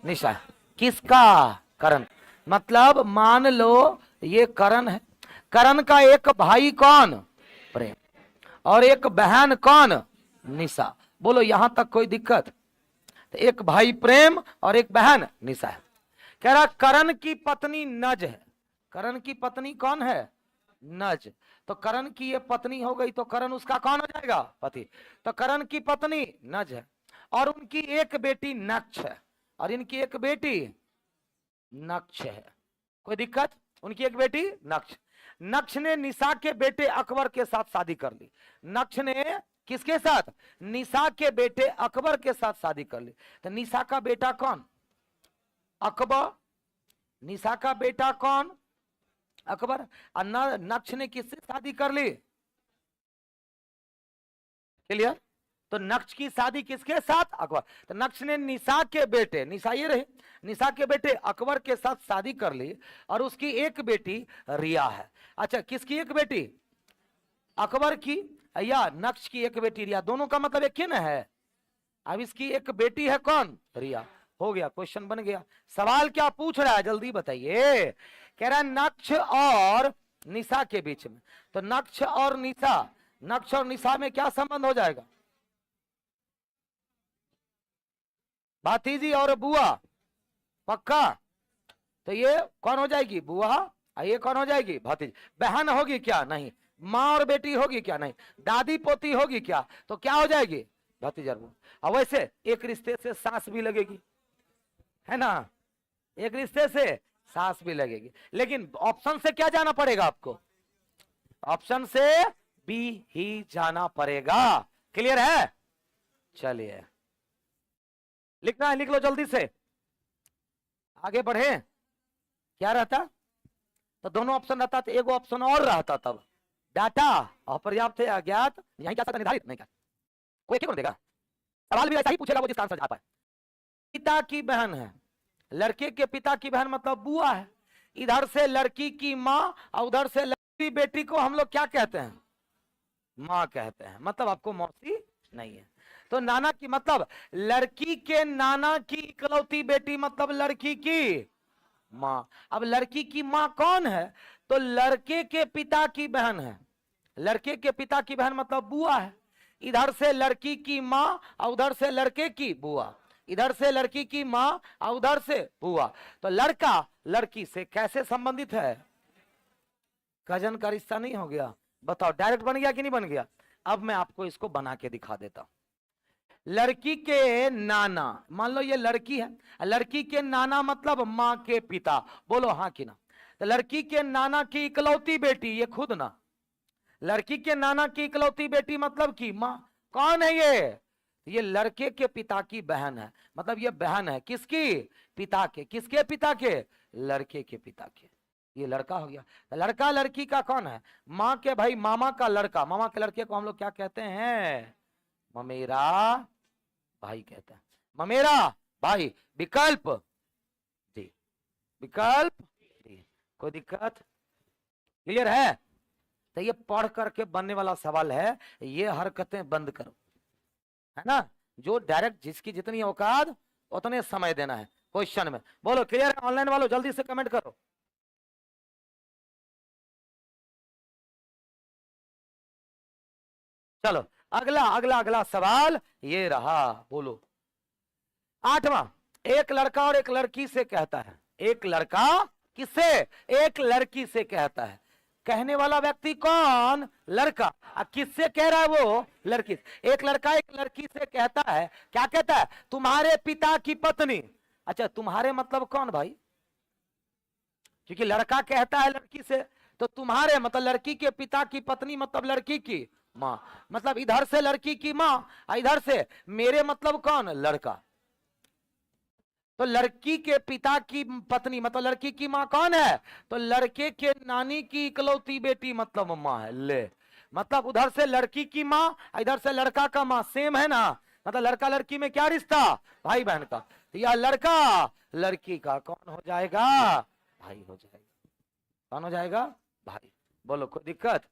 निशा है। किसका? करण। मतलब मान लो ये करण है, करण का एक भाई कौन? प्रेम। और एक बहन कौन? निशा। बोलो यहां तक कोई दिक्कत? तो एक भाई प्रेम और एक बहन निशा है। कह रहा करण की पत्नी नज है। करण की पत्नी कौन है? नज। तो करण की ये पत्नी हो गई तो करण उसका कौन हो जाएगा? पति। तो करण की पत्नी नज है और उनकी एक बेटी नक्ष है और इनकी एक बेटी नक्ष है। कोई दिक्कत? उनकी एक बेटी नक्ष। नक्ष ने निशा के बेटे अकबर के साथ शादी कर ली। नक्ष ने किसके साथ? निशा के बेटे अकबर के साथ शादी कर ली। तो निशा का बेटा कौन? अकबर। निशा का बेटा कौन? अकबर। और नक्ष ने किससे शादी कर ली? क्लियर? तो नक्ष की शादी किसके साथ? अकबर। तो नक्ष ने निशा के बेटे, निशा ये रहे, निशा के बेटे अकबर के साथ शादी कर ली और उसकी एक बेटी रिया है। अच्छा, किसकी एक बेटी? अकबर की या नक्ष की एक बेटी रिया, दोनों का मतलब एक ही ना है। अब इसकी एक बेटी है कौन? रिया। हो गया, क्वेश्चन बन गया। सवाल क्या पूछ रहा है जल्दी बताइए। कह रहा है नक्ष और निशा के बीच में। तो नक्ष और निशा, नक्ष और निशा में क्या संबंध हो जाएगा? भातीजी और बुआ। पक्का? तो ये कौन हो जाएगी? बुआ। और ये कौन हो जाएगी? भतीजी। बहन होगी क्या? नहीं। माँ और बेटी होगी क्या? नहीं। दादी पोती होगी क्या? तो क्या हो जाएगी? भतीजा। और वैसे एक रिश्ते से सास भी लगेगी, है ना? एक रिश्ते से सास भी लगेगी, लेकिन ऑप्शन से क्या जाना पड़ेगा आपको? ऑप्शन से बी ही जाना पड़ेगा। क्लियर है? चलिए लिखना है, लिख लो जल्दी से, आगे बढ़े। क्या रहता? तो दोनों ऑप्शन रहता तो एक ऑप्शन और रहता, तब डाटा अपर्याप्त है, अज्ञात, यही क्या निर्धारित नहीं कर कोई क्यों देगा। सवाल भी ऐसा ही पूछेगा वो जिसका आंसर जा पाए। पिता की बहन है, लड़के के पिता की बहन मतलब बुआ है। इधर से लड़की की माँ और उधर से लड़की बेटी को हम लोग क्या कहते हैं? माँ कहते हैं। मतलब आपको मौसी नहीं है। तो नाना की मतलब लड़की के नाना की इकलौती बेटी मतलब लड़की की माँ। अब लड़की की माँ कौन है? तो लड़के के पिता की बहन है। लड़के के पिता की बहन मतलब बुआ है। इधर से लड़की की माँ और उधर से लड़के की बुआ। इधर से लड़की की माँ और उधर से बुआ। तो लड़का लड़की से कैसे संबंधित है? कजन का रिश्ता नहीं हो गया? बताओ डायरेक्ट बन गया कि नहीं बन गया? अब मैं आपको इसको बना के दिखा देता हूं। लड़की के नाना, मान लो ये लड़की है, लड़की के नाना मतलब माँ के पिता। बोलो हाँ कि ना? तो लड़की के नाना की इकलौती बेटी, ये खुद ना, लड़की के नाना की इकलौती बेटी मतलब की माँ। कौन है ये लड़के के पिता की बहन है। मतलब ये बहन है किसकी? पिता के। किसके पिता के? लड़के के पिता के। ये लड़का हो गया। तो लड़का लड़की का कौन है? माँ के भाई, मामा का लड़का। मामा के लड़के को हम लोग क्या कहते हैं? ममेरा भाई कहते हैं। ममेरा भाई। विकल्प जी, विकल्प जी। कोई दिक्कत? क्लियर है? तो ये पढ़ करके बनने वाला सवाल है, ये हरकतें बंद करो, है ना? जो डायरेक्ट जिसकी जितनी औकात उतने समय देना है क्वेश्चन में। बोलो क्लियर है? ऑनलाइन वालों जल्दी से कमेंट करो। चलो अगला अगला अगला सवाल ये रहा। बोलो 8वां। एक लड़का और एक लड़की से कहता है। एक लड़का किससे? एक लड़की से कहता है। कहने वाला व्यक्ति कौन? लड़का। किससे कह रहा है वो? लड़की। एक लड़का एक लड़की से कहता है, क्या कहता है? तुम्हारे पिता की पत्नी। अच्छा, तुम्हारे मतलब कौन भाई? क्योंकि लड़का कहता है लड़की से, तो तुम्हारे मतलब लड़की के पिता की पत्नी मतलब लड़की की माँ। मतलब इधर से लड़की की माँ और इधर से मेरे मतलब कौन? लड़का। तो लड़की के पिता की पत्नी मतलब लड़की की माँ कौन है? तो लड़के के नानी की इकलौती बेटी मतलब माँ है। ले, मतलब उधर से लड़की की माँ, इधर से लड़का का माँ, सेम है ना? मतलब लड़का लड़की में क्या रिश्ता? भाई बहन का। तो यह लड़का लड़की का कौन हो जाएगा? भाई हो जाएगा। कौन हो जाएगा? भाई। बोलो कोई दिक्कत?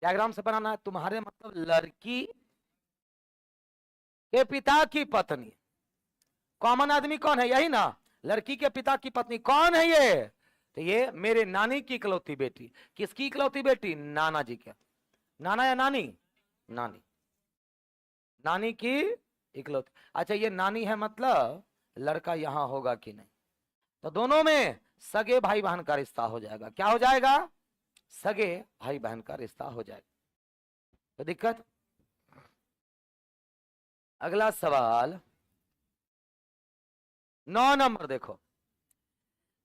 डायग्राम से बनाना है। तुम्हारे मतलब लड़की के पिता की पत्नी कॉमन आदमी कौन है? यही ना, लड़की के पिता की पत्नी। कौन है ये? तो ये मेरे नानी की इकलौती बेटी। किसकी इकलौती बेटी? नाना जी के। नाना या नानी? नानी, नानी की इकलौती। अच्छा, ये नानी है मतलब लड़का यहां होगा कि नहीं? तो दोनों में सगे भाई बहन का रिश्ता हो जाएगा। क्या हो जाएगा? सगे भाई बहन का रिश्ता हो जाएगा। तो दिक्कत। अगला सवाल 9 नंबर देखो।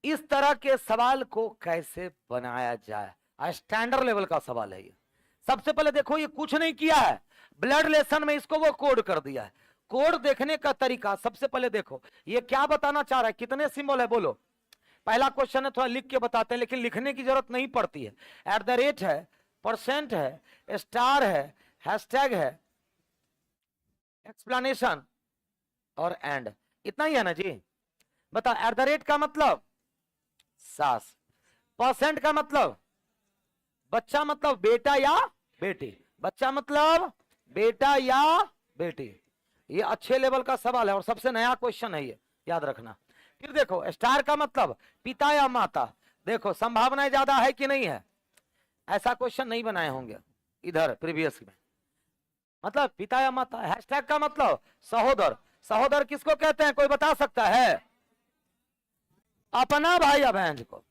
इस तरह के सवाल को कैसे बनाया जाए? स्टैंडर्ड लेवल का सवाल है ये। सबसे पहले देखो, ये कुछ नहीं किया है, ब्लड रिलेशन में इसको वो कोड कर दिया है। कोड देखने का तरीका, सबसे पहले देखो ये क्या बताना चाह रहा है, कितने सिंबल है बोलो। पहला क्वेश्चन है, थोड़ा लिख के बताते हैं, लेकिन लिखने की जरूरत नहीं पड़ती है। एट द रेट है, परसेंट है, स्टार है, हैशटैग है, एक्सप्लेनेशन और एंड। इतना ही है ना जी? बताओ, एट द रेट का मतलब सास, परसेंट का मतलब बच्चा मतलब बेटा या बेटी, बच्चा मतलब बेटा या बेटी। ये अच्छे लेवल का सवाल है और सबसे नया क्वेश्चन है ये, याद रखना। फिर देखो, स्टार का मतलब पिता या माता। देखो संभावनाएं ज्यादा है कि नहीं है? ऐसा क्वेश्चन नहीं बनाए होंगे इधर प्रीवियस में, मतलब पिता या माता। हैशटैग का मतलब सहोदर। सहोदर किसको कहते हैं, कोई बता सकता है? अपना भाई या बहन को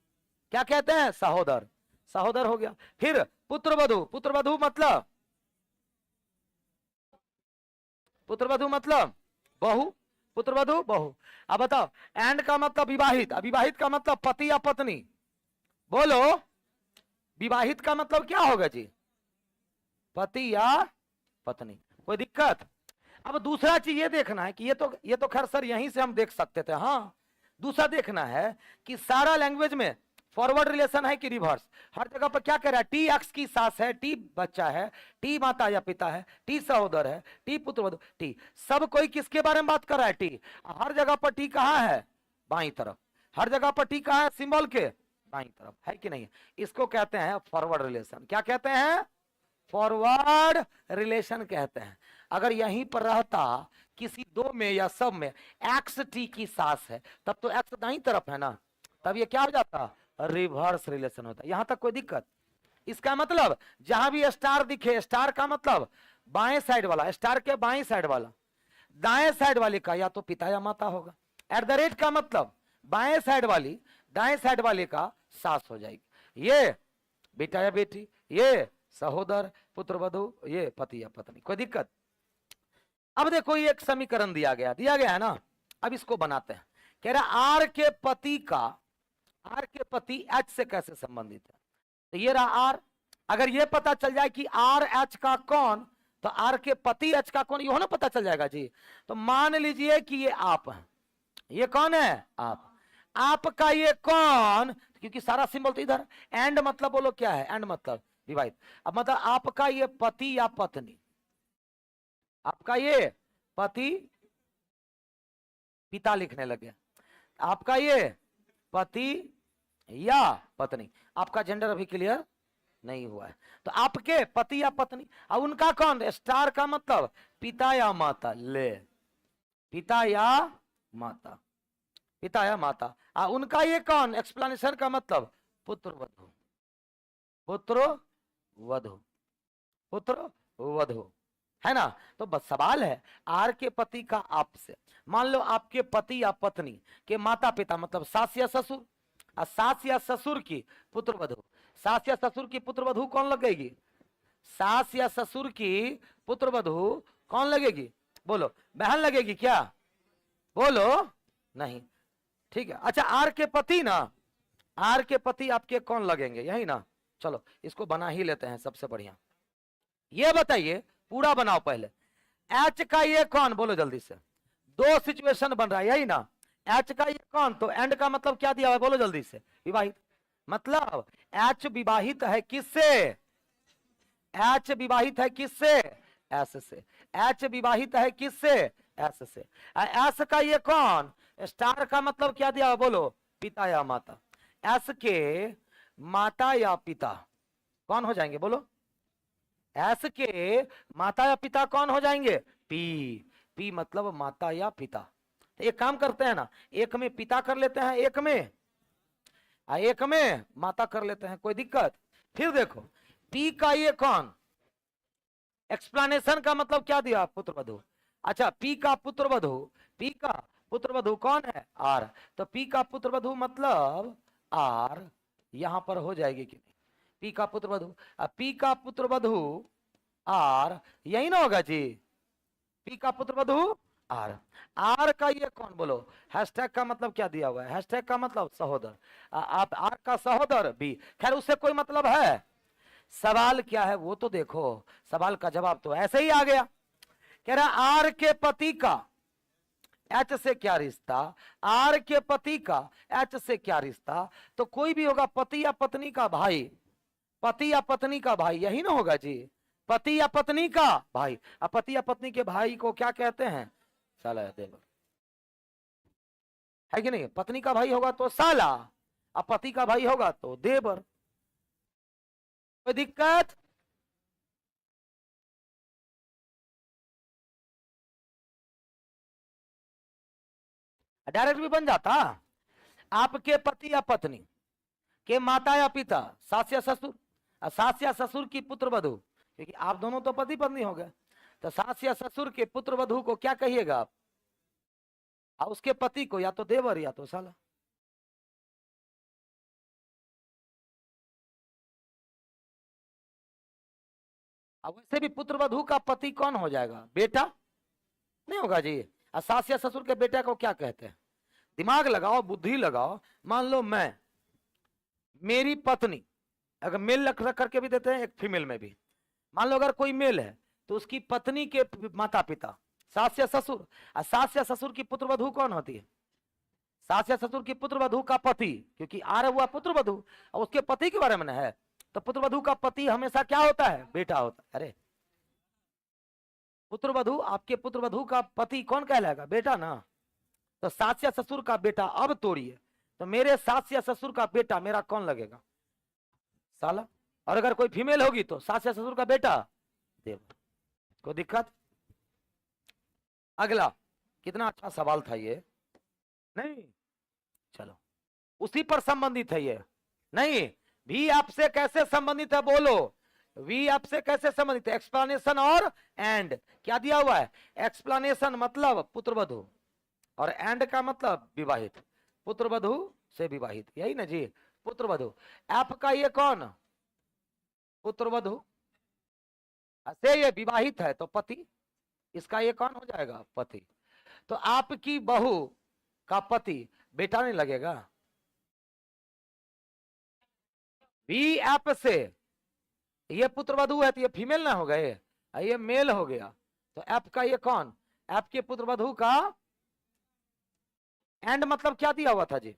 क्या कहते हैं? सहोदर। सहोदर हो गया। फिर पुत्रवधू। पुत्रवधू मतलब, पुत्रवधू मतलब बहू। पुत्रवधू बहू। अब बताओ, एंड का मतलब विवाहित। अविवाहित का मतलब पति या पत्नी। बोलो, विवाहित का मतलब क्या होगा जी? पति या पत्नी। कोई दिक्कत? अब दूसरा चीज ये देखना है कि ये तो खैर सर यहीं से हम देख सकते थे। हाँ, दूसरा देखना है कि सारा लैंग्वेज में फॉरवर्ड रिलेशन है कि रिवर्स। हर जगह पर क्या कह रहा है? टी एक्स की सास है, टी बच्चा है, टी माता या पिता है, टी सहोदर है, टी पुत्रवधू, टी। सब कोई किसके बारे में बात कर रहा है? टी। हर जगह पर टी कहाँ है? बाई तरफ। हर जगह पर टी कहाँ है? सिंबल के बाई तरफ, है कि नहीं? इसको कहते हैं फॉरवर्ड रिलेशन। क्या कहते हैं? फॉरवर्ड रिलेशन कहते हैं। अगर यहीं पर रहता किसी दो में या सब में एक्स टी की सास है, तब तो एक्स दाई तरफ है ना, तब ये क्या हो जाता? रिवर्स रिलेशन होता। यहां तक कोई दिक्कत? इसका मतलब जहां भी स्टार दिखे, स्टार का मतलब बाएं साइड वाला, स्टार के बाएं साइड वाला, दाएं साइड वाले का या तो पिता या माता होगा। एट द रेट का मतलब बाएं साइड वाली दाएं साइड वाले का सास हो जाएगी। ये बेटा या बेटी, ये सहोदर, पुत्रवधू, ये पति या पत्नी। कोई दिक्कत? अब देखो, ये एक समीकरण दिया गया है ना। अब इसको बनाते हैं। कह रहा आर के पति का, आर के पति एच से कैसे संबंधित है? तो ये रहा आर। अगर ये पता चल जाए कि आर एच का कौन, तो आर के पति एच का कौन, ये ना पता चल जाएगा जी। तो मान लीजिए कि ये आप है। ये कौन है? आप। आपका ये कौन, क्योंकि सारा सिंबल तो इधर। एंड मतलब बोलो क्या है? एंड मतलब विवाहित। अब मतलब आपका ये पति या पत्नी, आपका ये पति, पिता लिखने लगे, आपका ये पति या पत्नी। आपका जेंडर अभी क्लियर नहीं हुआ है। तो आपके पति या पत्नी, अब उनका कौन? स्टार का मतलब पिता या माता। ले, पिता या माता, पिता या माता। उनका ये कौन? एक्सप्लेनेशन का मतलब पुत्र वधु, पुत्र वधु, पुत्र वधु, है ना? तो बस सवाल है आर के पति का आप से। मान लो आपके पति या पत्नी के माता पिता मतलब सास या ससुर, सास या ससुर की पुत्र वधु। सास या ससुर की पुत्र वधु कौन लगेगी? सास या ससुर की पुत्र वधु कौन लगेगी? बोलो, बहन लगेगी क्या? बोलो, नहीं। ठीक है। अच्छा, आर के पति ना, आर के पति आपके कौन लगेंगे? यही ना। चलो इसको बना ही लेते हैं, सबसे बढ़िया। ये बताइए, पूरा बनाओ पहले। एच का ये कौन? बोलो जल्दी से। दो सिचुएशन बन रहा है, यही ना। एच का ये कौन, तो एंड का मतलब क्या दिया हुआ है? बोलो जल्दी से। विवाहित। मतलब एच विवाहित है किससे? एच विवाहित है किससे? एस से। एच विवाहित है किससे? एस से। एस का ये कौन? स्टार का मतलब क्या दिया हुआ? बोलो, पिता या माता। एस के माता या पिता कौन हो जाएंगे? बोलो, एस के माता या पिता कौन हो जाएंगे? पी। पी मतलब माता या पिता। एक काम करते हैं ना, एक में पिता कर लेते हैं, एक में माता कर लेते हैं, कोई दिक्कत? फिर देखो पी का ये कौन, एक्सप्लेनेशन का मतलब क्या दिया, पुत्र वधु। अच्छा पी का पुत्र वधु, पी का पुत्र वधु कौन है, आर। तो पी का पुत्र वधु मतलब आर यहां पर हो जाएगी कि नहीं, पी का पुत्र वधु। अब पी का पुत्र वधु आर, यही ना होगा जी, पी का पुत्र वधु आर। आर का ये कौन बोलो, हैशटैग का मतलब क्या दिया हुआ है, हैशटैग का मतलब सहोदर। आप आर का सहोदर बी, खैर उससे कोई मतलब है, सवाल क्या है वो तो देखो, सवाल का जवाब तो ऐसे ही आ गया। कह रहा आर के पति का एच से क्या रिश्ता, आर के पति का एच से क्या रिश्ता, तो कोई भी होगा पति या पत्नी का भाई, पति या पत्नी का भाई, यही ना होगा जी, पति या पत्नी का भाई। अब पति या पत्नी के भाई को क्या कहते हैं, साला देवर, है कि नहीं? पत्नी का भाई होगा तो साला, अब पति का भाई होगा तो देवर, कोई दिक्कत? डायरेक्ट भी बन जाता, आपके पति या पत्नी के माता या पिता, सास या ससुर, सास या ससुर की पुत्र वधु, क्योंकि आप दोनों तो पति पत्नी हो गए, तो सास या ससुर के पुत्र वधु को क्या कहिएगा आप, और उसके पति को या तो देवर या तो साला। अब वैसे भी पुत्र वधु का पति कौन हो जाएगा, बेटा नहीं होगा जी। और सास या ससुर के बेटे को क्या कहते हैं, दिमाग लगाओ, बुद्धि लगाओ। मान लो मैं, मेरी पत्नी, अगर मेल रख करके भी देते हैं, एक फीमेल में भी, मान लो अगर कोई मेल है तो उसकी पत्नी के माता पिता सास या ससुर, और सास या ससुर की पुत्र वधु कौन होती है, सास या ससुर की पुत्र वधु का पति, क्योंकि आ रहा हुआ पुत्र वधु और उसके पति के बारे में ना है, तो पुत्र वधु का पति हमेशा क्या होता है, बेटा होता है। अरे पुत्र वधु, आपके पुत्र वधु का पति कौन कहलाएगा, बेटा ना। तो सास या ससुर का बेटा, अब तोड़िए, तो मेरे सास या ससुर का बेटा मेरा कौन लगेगा, साला। और अगर कोई फीमेल होगी तो सास या ससुर का बेटा देवर, कोई दिक्कत? अगला, कितना अच्छा सवाल था ये, नहीं चलो उसी पर संबंधित है ये, नहीं भी आपसे कैसे संबंधित है बोलो, वी आपसे कैसे संबंधित है, एक्सप्लेनेशन और एंड, क्या दिया हुआ है, एक्सप्लेनेशन मतलब पुत्रवधु, और एंड का मतलब विवाहित, पुत्रवधु से विवाहित, यही ना जी, पुत्रवधु। आपका ये कौन, पुत्रवधु से ये विवाहित है तो पति, इसका ये कौन हो जाएगा, पति। तो आपकी बहू का पति बेटा नहीं लगेगा, वी ऐप से ये पुत्रवधु है तो ये फीमेल ना हो गए, ये मेल हो गया, तो ऐप का ये कौन, ऐप के पुत्रवधु का एंड मतलब क्या दिया हुआ था जी,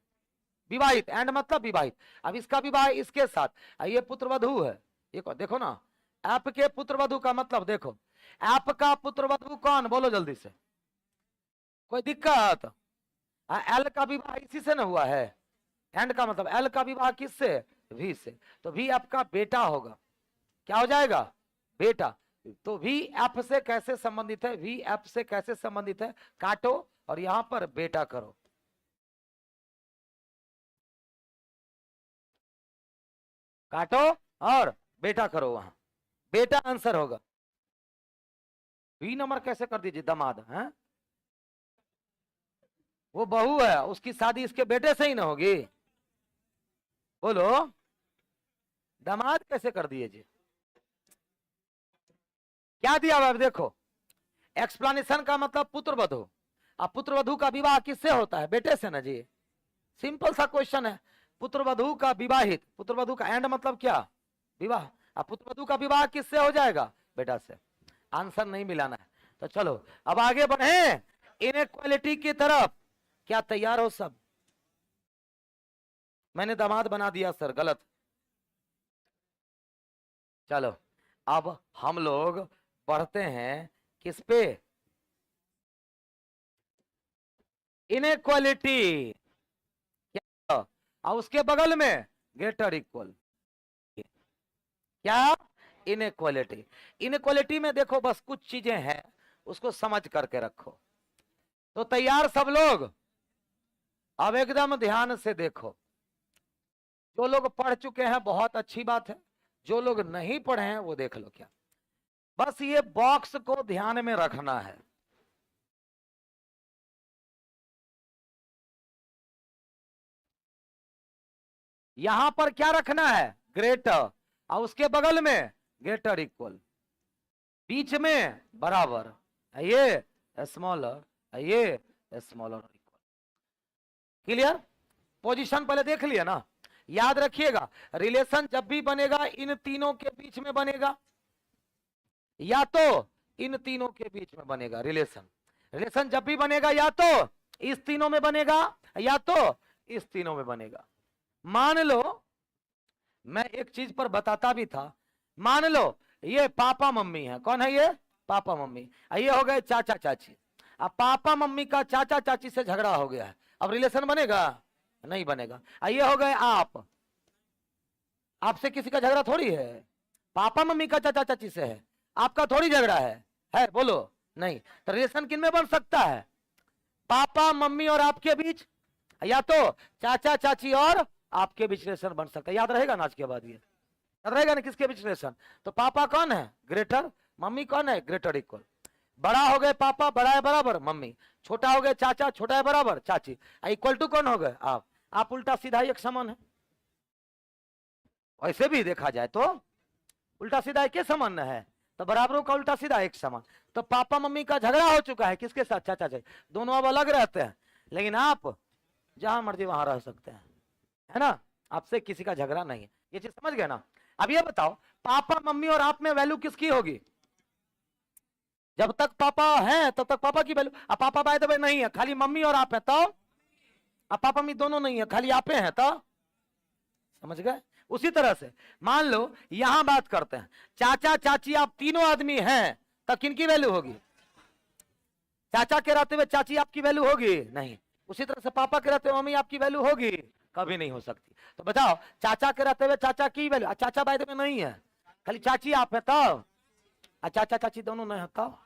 विवाहित, एंड मतलब विवाहित। अब इसका विवाह इसके साथ, ये पुत्रवधु है, ये देखो ना, ऐप के पुत्रवधु का मतलब देखो, ऐप का पुत्रवधु कौन बोलो जल्दी से, कोई दिक्कत? एल का विवाह इसी से ना हुआ है, एंड का मतलब एल का विवाह किससे, वी से, तो वी आपका बेटा होगा, क्या हो जाएगा, बेटा। तो वी एफ से कैसे संबंधित है, वी एफ से कैसे संबंधित है, काटो और यहां पर बेटा करो, काटो और बेटा करो, वहां बेटा आंसर होगा। वी नंबर कैसे कर दीजिए, दामाद है, वो बहू है, उसकी शादी इसके बेटे से ही ना होगी, बोलो दामाद कैसे कर दिए जी, क्या दिया हुआ देखो, एक्सप्लेनेशन का मतलब पुत्रवधु, अब पुत्रवधु का विवाह किससे होता है, बेटे से ना जी, सिंपल सा क्वेश्चन है। पुत्रवधु का विवाहित, पुत्रवधु का एंड मतलब क्या, विवाह, अब पुत्रवधु का विवाह किससे हो जाएगा, बेटा से। आंसर नहीं मिलाना है, तो चलो अब आगे बढ़े इनइक्वालिटी की तरफ, क्या तैयार हो सब, मैंने दामाद बना दिया सर, गलत। चलो अब हम लोग पढ़ते हैं किस पे, इनइक्वालिटी, क्या, और उसके बगल में ग्रेटर इक्वल, क्या, इनइक्वालिटी। इनइक्वालिटी में देखो बस कुछ चीजें हैं, उसको समझ करके रखो। तो तैयार सब लोग? अब एकदम ध्यान से देखो। जो लोग पढ़ चुके हैं बहुत अच्छी बात है, जो लोग नहीं पढ़े हैं वो देख लो क्या। बस ये बॉक्स को ध्यान में रखना है। यहां पर क्या रखना है? ग्रेटर, और उसके बगल में ग्रेटर इक्वल, बीच में बराबर, ये स्मॉलर, ये स्मॉलर इक्वल। क्लियर? पोजीशन पहले देख लिया ना। याद रखिएगा, रिलेशन जब भी बनेगा इन तीनों के बीच में बनेगा, या तो इन तीनों के बीच में बनेगा रिलेशन। रिलेशन जब भी बनेगा या तो इस तीनों में बनेगा या तो इस तीनों में बनेगा। मान लो मैं एक चीज पर बताता भी था, मान लो ये पापा मम्मी है। कौन है ये? Papa mummy. ये हो गए चाचा चाची। अब पापा मम्मी का चाचा चाची से झगड़ा हो गया है, अब रिलेशन बनेगा? नहीं बनेगा। ये हो गए आप, आपसे किसी का झगड़ा थोड़ी है, पापा मम्मी का चाचा चाची से है, आपका थोड़ी झगड़ा है बोलो? नहीं। तो रिलेशन किन में बन सकता है? पापा मम्मी और आपके बीच, या तो चाचा चाची और आपके बीच रिलेशन बन सकता है। याद रहेगा ना आज के बाद? ये याद रहेगा ना किसके बीच रिलेशन? तो पापा कौन है? ग्रेटर। मम्मी कौन है? Greater equal. बड़ा हो गए पापा, बड़ा है बराबर मम्मी। छोटा हो गए चाचा, छोटा है बराबर चाची। इक्वल टू कौन हो गए? आप उल्टा सीधा एक समान है। वैसे भी देखा जाए तो उल्टा सीधा एक समान है, तो बराबरों का उल्टा सीधा एक समान। तो पापा मम्मी का झगड़ा हो चुका है, किसके साथ? चाचा चाची। दोनों अब अलग रहते हैं, लेकिन आप जहां मर्जी वहां रह सकते हैं, है ना? आपसे किसी का झगड़ा नहीं है। ये चीज समझ गए ना? अब ये बताओ, पापा मम्मी और आप में वैल्यू किसकी होगी? जब तक पापा है तब तक पापा की वैल्यू। अब पापा बाय द वे नहीं है, खाली मम्मी और आप है, तो अब पापा मम्मी दोनों नहीं है, खाली आप हैं, तो समझ गए? उसी तरह से मान लो यहां बात करते हैं, चाचा चाची आप तीनों आदमी हैं, तब किनकी वैल्यू होगी? चाचा के रहते हुए चाची आपकी वैल्यू होगी? नहीं। उसी तरह से पापा के रहते हुए मम्मी आपकी वैल्यू होगी? कभी नहीं हो सकती। तो बताओ, चाचा के रहते हुए चाचा की वैल्यू, चाचा बाय द वे नहीं है, खाली चाची आप है, तब चाचा चाची दोनों नहीं है, तब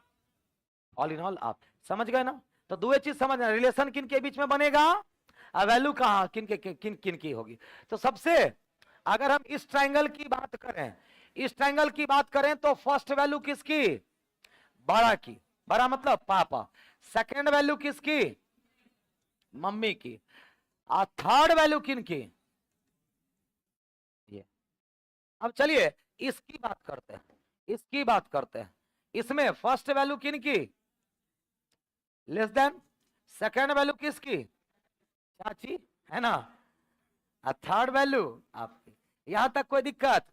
ऑल इन ऑल आप। समझ गए ना? तो दो चीज समझना, रिलेशन किन के बीच में बनेगा, वैल्यू कहां किन के किन किन की होगी। तो सबसे, अगर हम इस ट्रायंगल की बात करें, इस ट्रायंगल की बात करें तो फर्स्ट वैल्यू किसकी? बड़ा की। बड़ा मतलब पापा। सेकंड वैल्यू किसकी? मम्मी की। और थर्ड वैल्यू किन की? ये। अब चलिए इसकी बात करते हैं, इसकी बात करते हैं। इसमें फर्स्ट वैल्यू किन की? Less than. सेकंड वैल्यू किसकी? चाची, है ना? थर्ड वैल्यू आपकी। यहां तक कोई दिक्कत?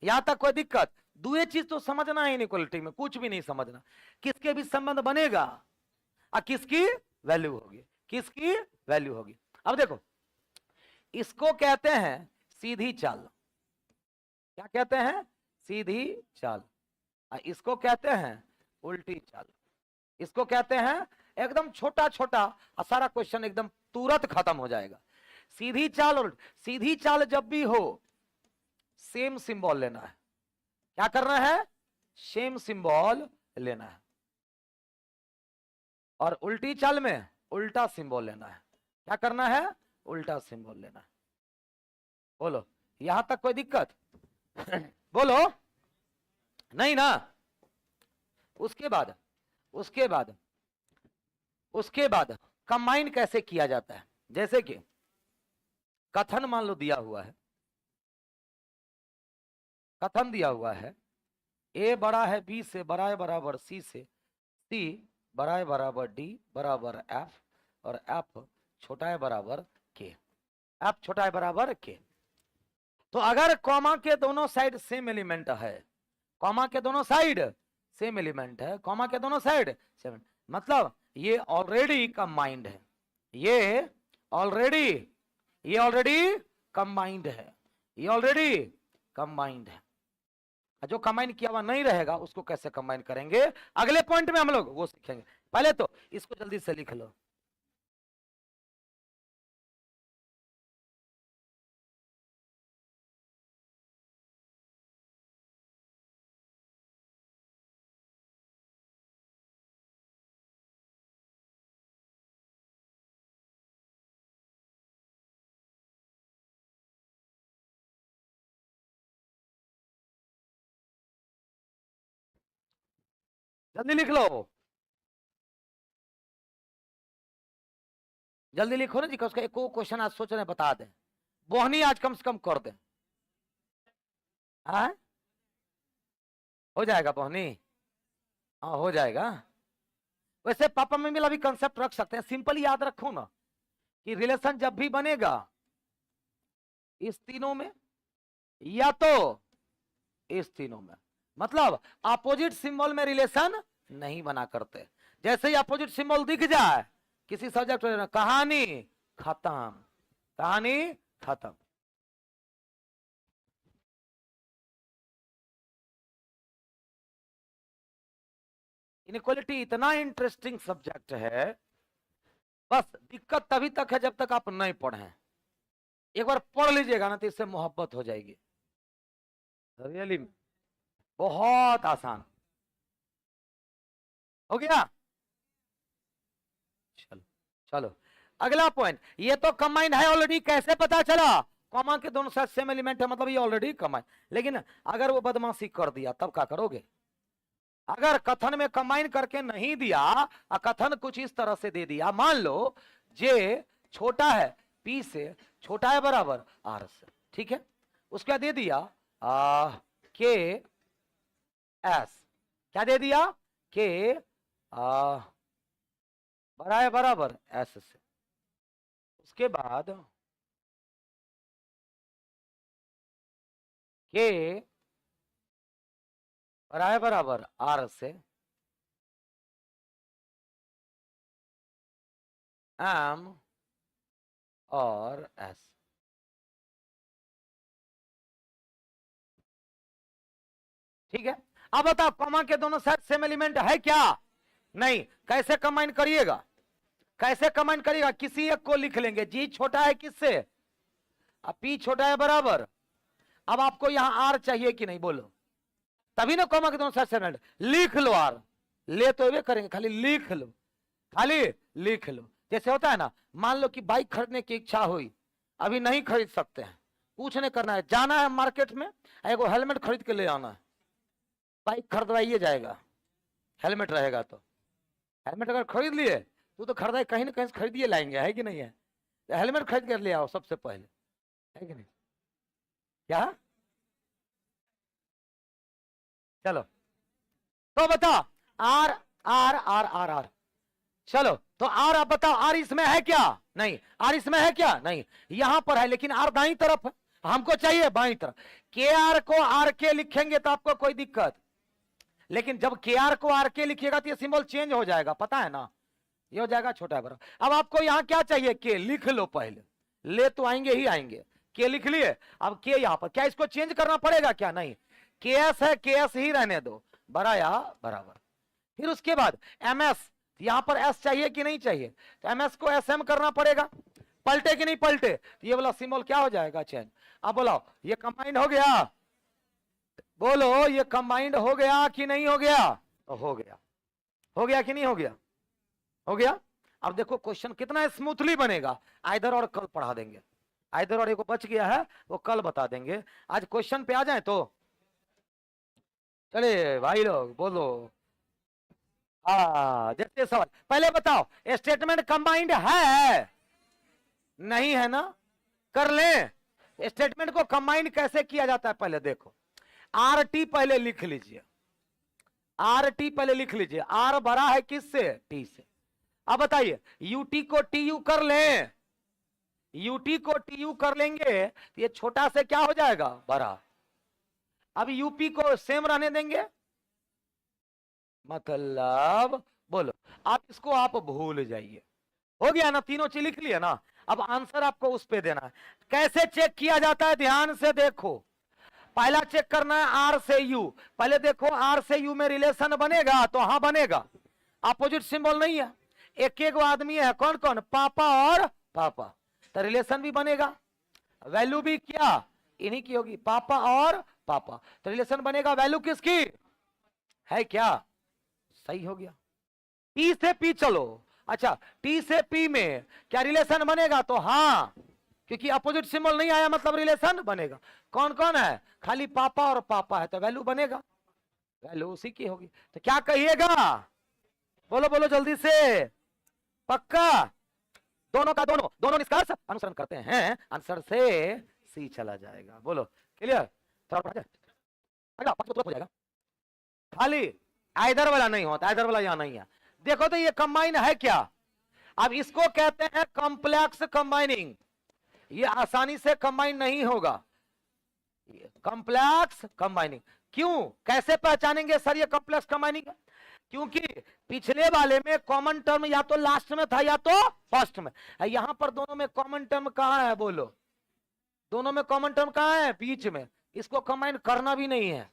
यहां तक कोई दिक्कत? दो चीज तो समझना है इनइक्वलिटी में, कुछ भी नहीं समझना। किसके भी संबंध बनेगा और किसकी वैल्यू होगी, किसकी वैल्यू होगी। अब देखो, इसको कहते हैं सीधी चाल। क्या कहते हैं? सीधी चाल। और इसको कहते हैं उल्टी चाल। इसको कहते हैं, एकदम छोटा छोटा, और सारा क्वेश्चन एकदम तुरंत खत्म हो जाएगा। सीधी चाल और सीधी चाल जब भी हो, सेम सिंबल लेना है। क्या करना है? सेम सिंबल लेना है। और उल्टी चाल में उल्टा सिंबल लेना है। क्या करना है? उल्टा सिंबल लेना है। बोलो, यहां तक कोई दिक्कत? बोलो, नहीं ना? उसके बाद उसके बाद उसके बाद कंबाइन कैसे किया जाता है? जैसे कि कथन मान लो दिया हुआ है, कथन दिया हुआ है, ए बड़ा है बी से, बड़ा है बराबर सी से, सी बड़ा है बराबर डी बराबर एफ, और एफ छोटा है बराबर के। एफ छोटा है बराबर के। तो अगर कॉमा के दोनों साइड सेम एलिमेंट है, कॉमा के दोनों साइड सेम एलिमेंट है, कॉमा के दोनों साइड सेम, मतलब ये ऑलरेडी कंबाइंड है, ये ऑलरेडी ये ऑलरेडी कंबाइंड है, ये ऑलरेडी कंबाइंड है। जो कंबाइन किया हुआ नहीं रहेगा उसको कैसे कंबाइन करेंगे, अगले पॉइंट में हम लोग वो सीखेंगे। पहले तो इसको जल्दी से लिख लो। जल्दी लिख लो, जल्दी लिखो ना जी, उसका एक क्वेश्चन आज सोच रहे बता दें, बोहनी आज कम से कम कर दें। हाँ हो जाएगा बोहनी, हाँ हो जाएगा। वैसे पापा में भी कंसेप्ट रख सकते हैं, सिंपल याद रखो ना कि रिलेशन जब भी बनेगा इस तीनों में या तो इस तीनों में, मतलब अपोजिट सिंबल में रिलेशन नहीं बना करते। जैसे ही अपोजिट सिंबल दिख जाए किसी सब्जेक्ट में, कहानी खत्म, कहानी खत्म। इनइक्वालिटी इतना इंटरेस्टिंग सब्जेक्ट है, बस दिक्कत तभी तक है जब तक आप नहीं पढ़े। एक बार पढ़ लीजिएगा ना तो इससे मोहब्बत हो जाएगी, रियली बहुत आसान। हो गया, चलो चलो अगला पॉइंट। ये तो कंबाइंड है ऑलरेडी, कैसे पता चला? कॉमा के दोनों साइड सेम एलिमेंट है, मतलब ये ऑलरेडी कंबाइंड। लेकिन अगर वो बदमाशी कर दिया तब क्या करोगे? अगर कथन में कंबाइन करके नहीं दिया, कथन कुछ इस तरह से दे दिया, मान लो जे छोटा है पी से, छोटा है बराबर आर से, ठीक है, उसका दे दिया के एस, क्या दे दिया? के बड़ा है बराबर एस से, उसके बाद के बड़ा है बराबर आर से, एम और एस। ठीक है, अब बताओ कॉमा के दोनों साइड सेम एलिमेंट है क्या? नहीं। कैसे कंबाइन करिएगा? कैसे कंबाइन करिएगा? किसी एक को लिख लेंगे, जी छोटा है किससे? अब पी छोटा है बराबर, अब आपको यहां आर चाहिए कि नहीं बोलो, तभी ना कॉमा के दोनों साइड सेम एलिमेंट। लिख लो आर, ले तो ये करेंगे, खाली लिख लो, खाली लिख लो। जैसे होता है ना, मान लो कि बाइक खरीदने की इच्छा हुई, अभी नहीं खरीद सकते हैं, कुछ नहीं करना है, जाना है मार्केट में, एगो हेलमेट खरीद के ले आना है, बाइक खरीदवाइए जाएगा, हेलमेट रहेगा तो। हेलमेट अगर खरीद लिए तो खरीदाई कहीं ना कहीं से खरीदिए लाएंगे, है कि नहीं है? तो हेलमेट खरीद कर ले आओ सबसे पहले, है कि नहीं? क्या? चलो तो बताओ, R R R R R, चलो तो आर आप बताओ, आर इसमें है क्या? नहीं। आर इसमें है क्या? नहीं। यहां पर है, लेकिन आर दाईं तरफ है, हमको चाहिए बाईं तरफ। के आर को आर के लिखेंगे तो आपको कोई दिक्कत, लेकिन जब के आर को आर के लिखिएगा तो ये सिंबल चेंज हो जाएगा, पता है ना, ये हो जाएगा छोटा है बड़ा। अब आपको यहां क्या चाहिए? के लिख लो पहले, ले तो आएंगे ही आएंगे, के लिख लिए। अब के यहां पर, क्या इसको चेंज करना पड़ेगा क्या? नहीं, के एस है, के एस ही रहने दो, बड़ा या बराबर। फिर उसके बाद एम एस, यहां पर एस चाहिए कि नहीं चाहिए? तो एम एस को एस एम करना पड़ेगा, पलटे कि नहीं पलटे? तो ये वाला सिंबल क्या हो जाएगा? चेंज। अब बोलो ये कंबाइंड हो गया, बोलो ये कंबाइंड हो गया कि नहीं हो गया? तो हो गया। हो गया कि नहीं हो गया? हो गया। अब देखो क्वेश्चन कितना स्मूथली बनेगा, आइदर और कल पढ़ा देंगे, आइदर और एक बच गया है वो कल बता देंगे। आज क्वेश्चन पे आ जाए तो चले भाई लोग, बोलो। जैसे सवाल पहले बताओ, स्टेटमेंट कंबाइंड है नहीं है ना? कर ले। स्टेटमेंट को कंबाइंड कैसे किया जाता है पहले देखो, आर टी पहले लिख लीजिए, आर टी पहले लिख लीजिए, आर बड़ा है किससे? टी से। अब बताइए यूटी को टी यू कर ले, यूटी को टी यू कर लेंगे तो ये छोटा से क्या हो जाएगा? बड़ा। अब यूपी को सेम रहने देंगे, मतलब बोलो, आप इसको आप भूल जाइए। हो गया ना, तीनों चीज लिख लिया ना। अब आंसर आपको उस पे देना है। कैसे चेक किया जाता है? ध्यान से देखो, पहला चेक करना है आर से यू। पहले देखो आर से यू में रिलेशन बनेगा तो हाँ बनेगा, अपोजिट सिंबल नहीं है, एक एक आदमी है, कौन कौन? पापा और पापा, तो रिलेशन भी बनेगा, वैल्यू भी क्या इन्हीं की होगी, पापा और पापा, तो रिलेशन बनेगा। वैल्यू किसकी है? क्या? सही हो गया। टी से पी चलो, अच्छा टी से पी में क्या रिलेशन बनेगा? तो हाँ, क्योंकि अपोजिट सिंबल नहीं आया मतलब रिलेशन बनेगा। कौन कौन है? खाली पापा और पापा है, तो वैल्यू बनेगा। वैल्यू उसी की होगी। तो क्या कहिएगा, बोलो बोलो जल्दी से, पक्का? दोनों का दोनों, दोनों निष्कर्ष अनुसरण करते हैं, आंसर से सी चला जाएगा। बोलो क्लियर? थोड़ा हो जाएगा। खाली आइदर वाला नहीं होता, आइदर वाला यहां नहीं है। देखो तो ये कंबाइन है क्या? अब इसको कहते हैं कॉम्प्लेक्स कंबाइनिंग। ये आसानी से कंबाइन नहीं होगा, कॉम्प्लेक्स कंबाइनिंग। क्यों, कैसे पहचानेंगे सर ये कॉम्प्लेक्स कंबाइनिंग? क्योंकि पिछले वाले में कॉमन टर्म या तो लास्ट में था या तो फर्स्ट में, यहां पर दोनों में कॉमन टर्म कहां है? बोलो, दोनों में कॉमन टर्म कहां है? बीच में। इसको कंबाइन करना भी नहीं है।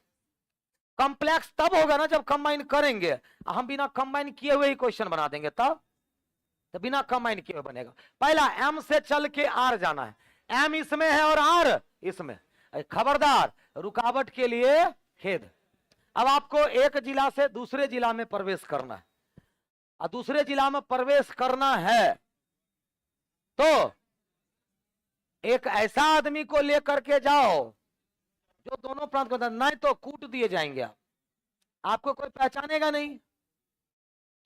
कॉम्प्लेक्स तब होगा ना जब कंबाइन करेंगे। हम बिना कंबाइन किए हुए ही क्वेश्चन बना देंगे तब, तो बिना कंबाइन किए हुए बनेगा। पहला एम से चल के आर जाना है, एम इसमें है और आर इसमें। खबरदार, रुकावट के लिए खेद। अब आपको एक जिला से दूसरे जिला में प्रवेश करना है, और दूसरे जिला में प्रवेश करना है तो एक ऐसा आदमी को लेकर के जाओ जो दोनों प्रांत को, नहीं तो कूट दिए जाएंगे आप, आपको कोई पहचानेगा नहीं।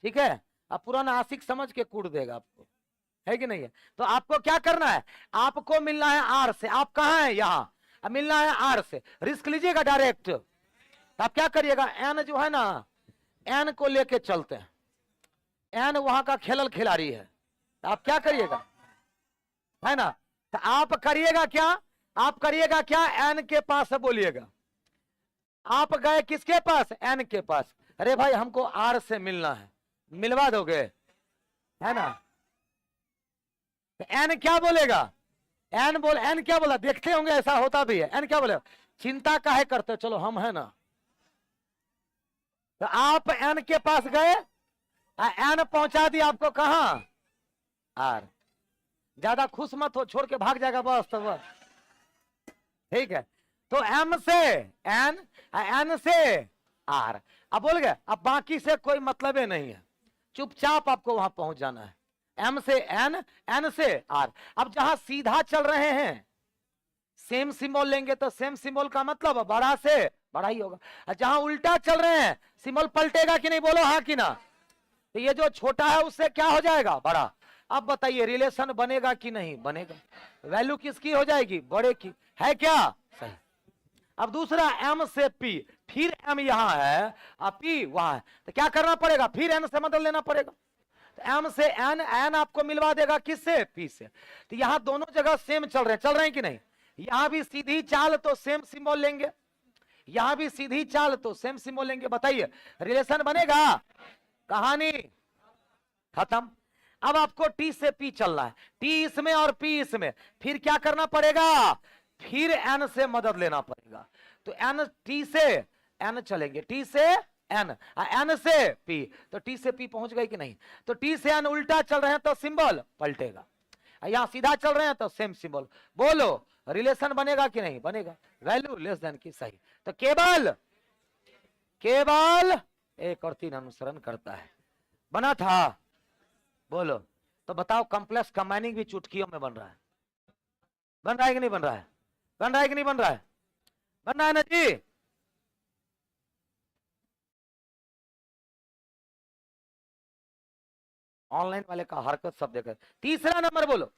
ठीक है, अब पुराना आशिक समझ के कूट देगा आपको, है कि नहीं है? तो आपको क्या करना है, आपको मिलना है आर से। आप कहां है? यहां। अब मिलना है आर से, रिस्क लीजिएगा डायरेक्ट। तो आप क्या करिएगा, एन जो है ना, एन को लेके चलते हैं। एन वहां का खेलल खिलाड़ी है, तो आप क्या करिएगा, है ना? तो आप करिएगा क्या, आप करिएगा क्या, एन के पास बोलिएगा। आप गए किसके पास? एन के पास। अरे भाई हमको आर से मिलना है, मिलवा दोगे, है ना? तो एन क्या बोलेगा, एन क्या बोला, देखते होंगे ऐसा होता भी है। एन क्या बोलेगा, चिंता काहे करते, चलो हम है ना। तो आप एन के पास गए, एन पहुंचा दिया आपको कहां? आर। ज्यादा खुश मत हो, छोड़ के भाग जाएगा बस, तो बस ठीक है। तो एम से एन, एन से आर। अब बोल गए, अब बाकी से कोई मतलब ही नहीं है, चुपचाप आपको वहां पहुंच जाना है। एम से एन, एन से आर। अब जहां सीधा चल रहे हैं सेम सिंबल लेंगे, तो सेम सिंबल का मतलब बड़ा से बड़ा ही होगा। जहां उल्टा चल रहे हैं सिंबल पलटेगा कि नहीं, बोलो हाँ कि ना? तो ये जो छोटा है उससे क्या हो जाएगा, बड़ा। अब बताइए रिलेशन बनेगा कि नहीं बनेगा? वैल्यू किसकी हो जाएगी, बड़े की, है क्या? सही। अब दूसरा एम से पी, फिर एम यहां है और पी वहां है, तो क्या करना पड़ेगा, फिर एन से बदल लेना पड़ेगा। तो एम से एन, एन आपको मिलवा देगा किससे, पी से। तो यहां दोनों जगह सेम चल रहे हैं कि नहीं? यहां भी सीधी चाल तो सेम सिंबल लेंगे, यहां भी सीधी चाल तो सेम सिंबल लेंगे। बताइए रिलेशन बनेगा? कहानी खत्म। अब आपको टी से पी चलना है, टी इसमें और पी इसमें, फिर क्या करना पड़ेगा, फिर एन से मदद लेना पड़ेगा। तो एन, टी से एन चलेंगे, टी से एन, एन से पी, तो टी से पी पहुंच गए कि नहीं? तो टी से एन उल्टा चल रहे हैं तो सिंबल पलटेगा, यहां सीधा चल रहे हैं तो सेम सिंबल। बोलो रिलेशन बनेगा कि नहीं बनेगा? वैल्यू लेस देन की, सही। तो केवल केवल एक और तीन अनुसरण करता है, बना था। बोलो तो बताओ, कॉम्प्लेक्स कंबाइनिंग भी चुटकियों में बन रहा है, बन रहा है कि नहीं बन रहा है? बन रहा है कि नहीं बन रहा है? बन रहा है ना जी? ऑनलाइन वाले का हरकत सब देकर। तीसरा नंबर बोलो,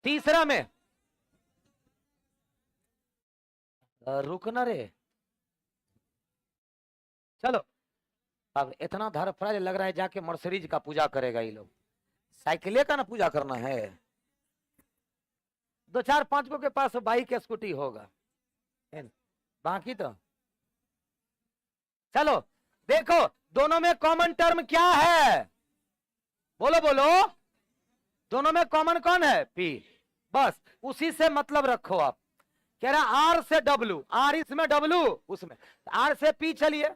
तीसरा में रुकना रे, चलो। अब इतना धरफराज लग रहा है, जाके मर्सिडीज का पूजा करेगा ये लोग, साइकिले का ना पूजा करना है। दो चार पांच को के पास बाइक स्कूटी होगा, बाकी तो चलो। देखो दोनों में कॉमन टर्म क्या है, बोलो बोलो, दोनों में कॉमन कौन है, पी। बस उसी से मतलब रखो आप। कह रहा आर से डब्लू, आर इसमें डब्लू उसमें, आर से पी चलिए,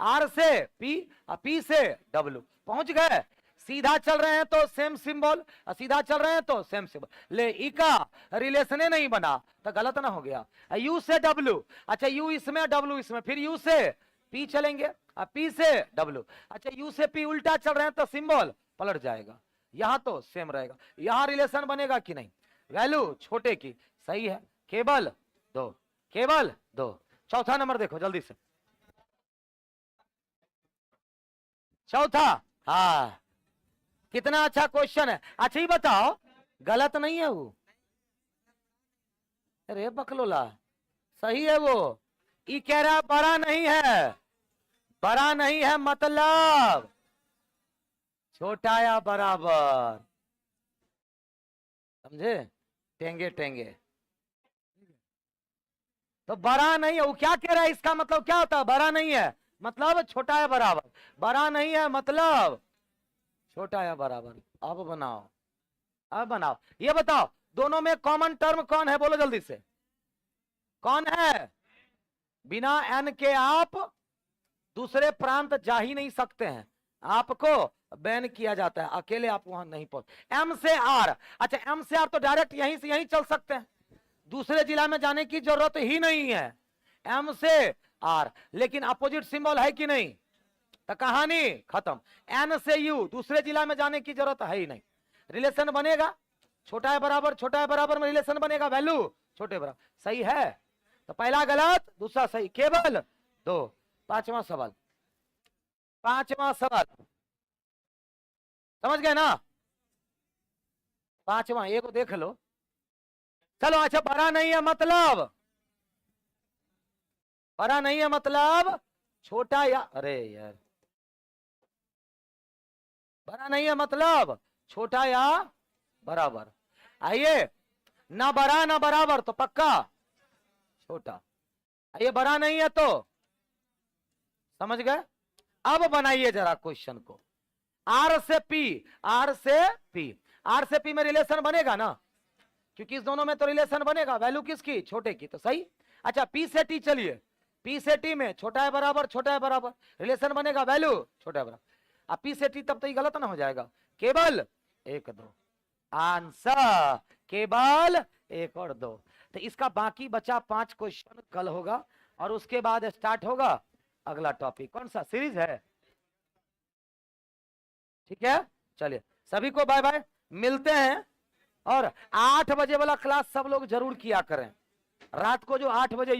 आर से पी और पी से डब्लू, पहुंच गए। सीधा चल रहे हैं तो सेम सिंबल, सीधा चल रहे हैं तो सेम सिंबल। ले ई का रिलेशन नहीं बना तो गलत ना हो गया। यू से डब्लू, अच्छा यू इसमें डब्लू इसमें, फिर यू से पी चलेंगे और पी से डब्लू। अच्छा यू से पी उल्टा चल रहे हैं तो सिंबल पलट जाएगा, यहां तो सेम रहेगा। यहां रिलेशन बनेगा कि नहीं? वैल्यू छोटे की, सही है। केवल दो, केवल दो, चौथा नंबर देखो जल्दी से, चौथा। हाँ, कितना अच्छा क्वेश्चन है। अच्छा ही बताओ, गलत नहीं है वो? अरे बकलोला, सही है वो। ये कह रहा बड़ा नहीं है, बड़ा नहीं है मतलब छोटा या बराबर, समझे? टेंगे टेंगे। तो बड़ा नहीं है, वो क्या कह रहा है, इसका मतलब क्या होता है? बड़ा नहीं है मतलब छोटा या बराबर, बड़ा नहीं है मतलब छोटा या बराबर। अब बनाओ, अब बनाओ, ये बताओ दोनों में कॉमन टर्म कौन है, बोलो जल्दी से, कौन है? बिना एन के आप दूसरे प्रांत जा ही नहीं सकते हैं, आपको बैन किया जाता है, अकेले आप वहां नहीं पहुंच। एम से आर, अच्छा एम से आर तो डायरेक्ट यहीं से यहीं चल सकते हैं, दूसरे जिला में जाने की जरूरत ही नहीं है, एम से आर। लेकिन अपोजिट सिंबल है कि नहीं, तो कहानी खत्म। एन से यू, दूसरे जिला में जाने की जरूरत है ही नहीं, रिलेशन बनेगा छोटा है बराबर, छोटा है बराबर में रिलेशन बनेगा, वैल्यू छोटे बराबर। सही है, तो पहला गलत, दूसरा सही, केवल दो। पांचवा सवाल, पांचवा सवाल समझ गए ना? पांचवा एक को देख लो, चलो। अच्छा, बड़ा नहीं है मतलब, बड़ा नहीं है मतलब छोटा या, अरे यार, बड़ा नहीं है मतलब छोटा या बराबर। आइए, ना बड़ा ना बराबर तो पक्का छोटा। आइए, बड़ा नहीं है तो, समझ गए? अब बनाइए जरा क्वेश्चन को, आर से पी, आर से पी, आर से पी में रिलेशन बनेगा ना, क्योंकि इस दोनों में तो रिलेशन बनेगा, वैल्यू किसकी, छोटे की, तो सही। अच्छा, पी से टी, चलिए पी से टी में छोटा है बराबर, छोटा है बराबर, रिलेशन बनेगा, वैल्यू छोटा है बराबर। अब पी से टी, तब तो ये गलत ना हो जाएगा, केवल एक दो, आंसर केवल एक और दो। तो इसका बाकी बचा 5 क्वेश्चन कल होगा, और उसके बाद स्टार्ट होगा अगला टॉपिक। कौन सा सीरीज है? ठीक है, चलिए सभी को बाय बाय, मिलते हैं। और 8 बजे वाला क्लास सब लोग जरूर किया करें, रात को जो 8 बजे